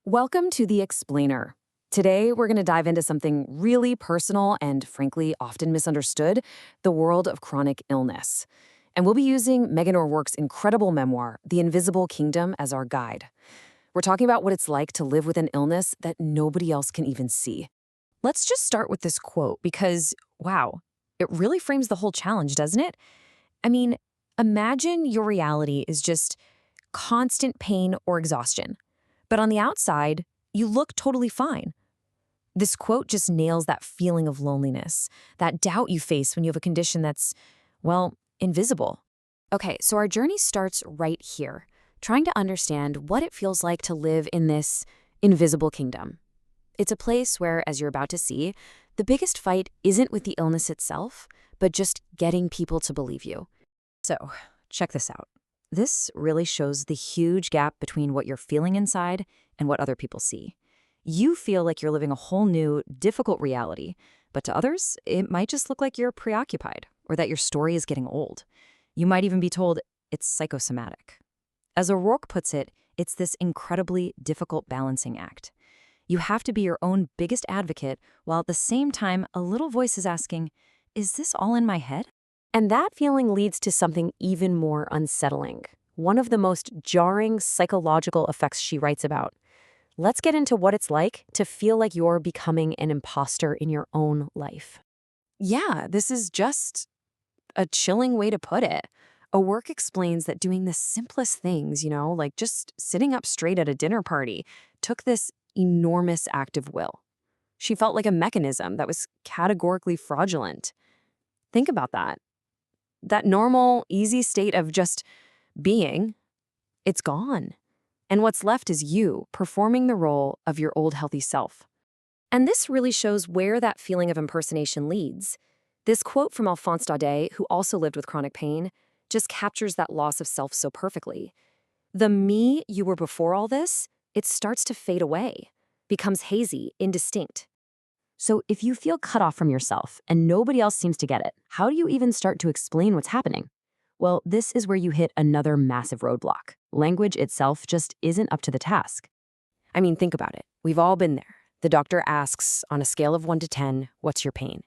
Welcome to The Explainer. Today, we're going to dive into something really personal and, frankly, often misunderstood, the world of chronic illness. And we'll be using Meghan O'Rourke's incredible memoir, The Invisible Kingdom, as our guide. We're talking about what it's like to live with an illness that nobody else can even see. Let's just start with this quote because, wow, it really frames the whole challenge, doesn't it? I mean, imagine your reality is just constant pain or exhaustion. But on the outside, you look totally fine. This quote just nails that feeling of loneliness, that doubt you face when you have a condition that's, well, invisible. Okay, so our journey starts right here, trying to understand what it feels like to live in this invisible kingdom. It's a place where, as you're about to see, the biggest fight isn't with the illness itself, but just getting people to believe you. So, check this out. This really shows the huge gap between what you're feeling inside and what other people see. You feel like you're living a whole new, difficult reality, but to others, it might just look like you're preoccupied or that your story is getting old. You might even be told it's psychosomatic. As O'Rourke puts it, it's this incredibly difficult balancing act. You have to be your own biggest advocate, while at the same time, a little voice is asking, is this all in my head? And that feeling leads to something even more unsettling, one of the most jarring psychological effects she writes about. Let's get into what it's like to feel like you're becoming an imposter in your own life. Yeah, this is just a chilling way to put it. O'Rourke explains that doing the simplest things, like just sitting up straight at a dinner party, took this enormous act of will. She felt like a mechanism that was categorically fraudulent. Think about that. That normal, easy state of just being, it's gone. And what's left is you performing the role of your old healthy self. And this really shows where that feeling of impersonation leads. This quote from Alphonse Daudet, who also lived with chronic pain, just captures that loss of self so perfectly. The me you were before all this, it starts to fade away, becomes hazy, indistinct. So if you feel cut off from yourself and nobody else seems to get it, how do you even start to explain what's happening? Well, this is where you hit another massive roadblock. Language itself just isn't up to the task. I mean, think about it. We've all been there. The doctor asks, on a scale of 1 to 10, what's your pain?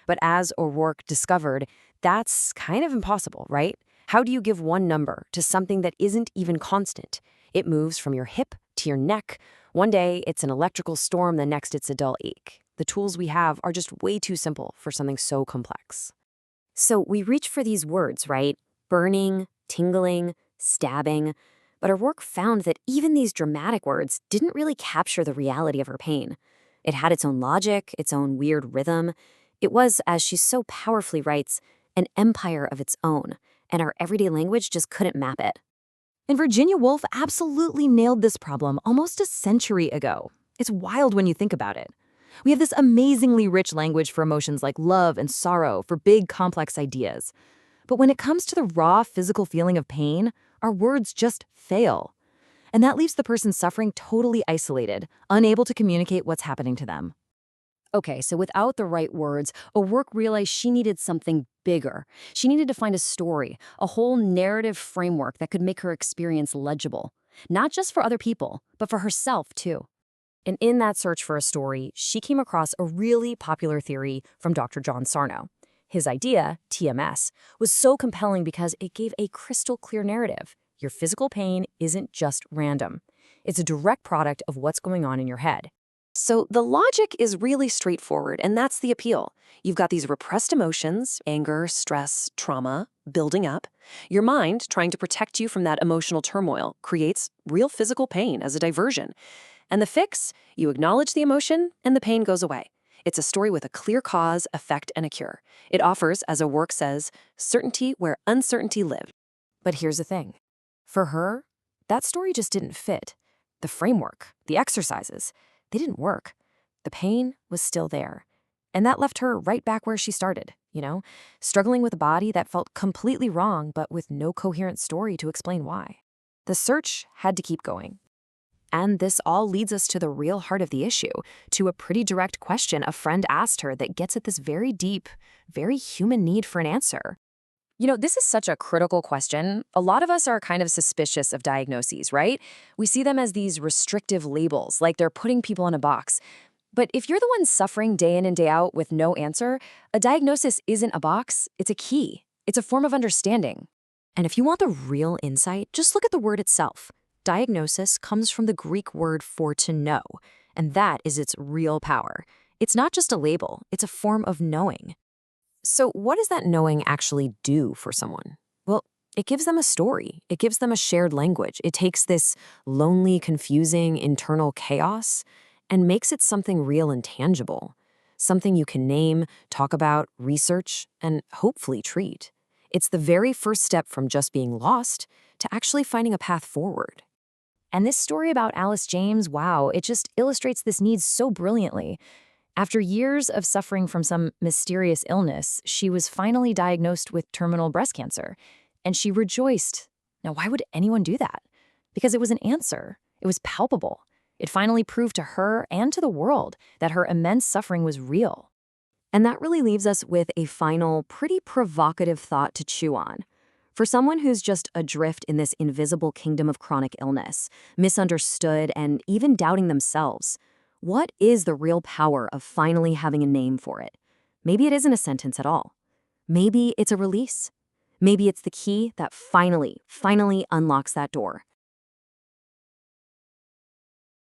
But as O'Rourke discovered, that's kind of impossible, right? How do you give one number to something that isn't even constant? It moves from your hip to your neck. One day, it's an electrical storm, the next it's a dull ache. The tools we have are just way too simple for something so complex. So we reach for these words, right? Burning, tingling, stabbing. But O'Rourke found that even these dramatic words didn't really capture the reality of her pain. It had its own logic, its own weird rhythm. It was, as she so powerfully writes, an empire of its own, and our everyday language just couldn't map it. And Virginia Woolf absolutely nailed this problem almost a century ago. It's wild when you think about it. We have this amazingly rich language for emotions like love and sorrow, for big, complex ideas. But when it comes to the raw physical feeling of pain, our words just fail. And that leaves the person suffering totally isolated, unable to communicate what's happening to them. Okay, so without the right words, O'Rourke realized she needed something bigger. She needed to find a story, a whole narrative framework that could make her experience legible. Not just for other people, but for herself, too. And in that search for a story, she came across a really popular theory from Dr. John Sarno. His idea, TMS, was so compelling because it gave a crystal clear narrative. Your physical pain isn't just random. It's a direct product of what's going on in your head. So the logic is really straightforward, and that's the appeal. You've got these repressed emotions, anger, stress, trauma, building up. Your mind, trying to protect you from that emotional turmoil, creates real physical pain as a diversion. And the fix? You acknowledge the emotion, and the pain goes away. It's a story with a clear cause, effect, and a cure. It offers, as O'Rourke says, certainty where uncertainty lives. But here's the thing. For her, that story just didn't fit. The framework, the exercises, they didn't work. The pain was still there. And that left her right back where she started, struggling with a body that felt completely wrong, but with no coherent story to explain why. The search had to keep going. And this all leads us to the real heart of the issue, to a pretty direct question a friend asked her that gets at this very deep, very human need for an answer. This is such a critical question. A lot of us are kind of suspicious of diagnoses, right? We see them as these restrictive labels, like they're putting people in a box. But if you're the one suffering day in and day out with no answer, a diagnosis isn't a box, it's a key. It's a form of understanding. And if you want the real insight, just look at the word itself. Diagnosis comes from the Greek word for to know, and that is its real power. It's not just a label, it's a form of knowing. So what does that knowing actually do for someone? Well, it gives them a story. It gives them a shared language. It takes this lonely, confusing internal chaos and makes it something real and tangible, something you can name, talk about, research, and hopefully treat. It's the very first step from just being lost to actually finding a path forward. And this story about Alice James, wow, it just illustrates this need so brilliantly. After years of suffering from some mysterious illness, she was finally diagnosed with terminal breast cancer, and she rejoiced. Now, why would anyone do that? Because it was an answer. It was palpable. It finally proved to her and to the world that her immense suffering was real. And that really leaves us with a final, pretty provocative thought to chew on. For someone who's just adrift in this invisible kingdom of chronic illness, misunderstood and even doubting themselves, what is the real power of finally having a name for it? Maybe it isn't a sentence at all. Maybe it's a release. Maybe it's the key that finally unlocks that door.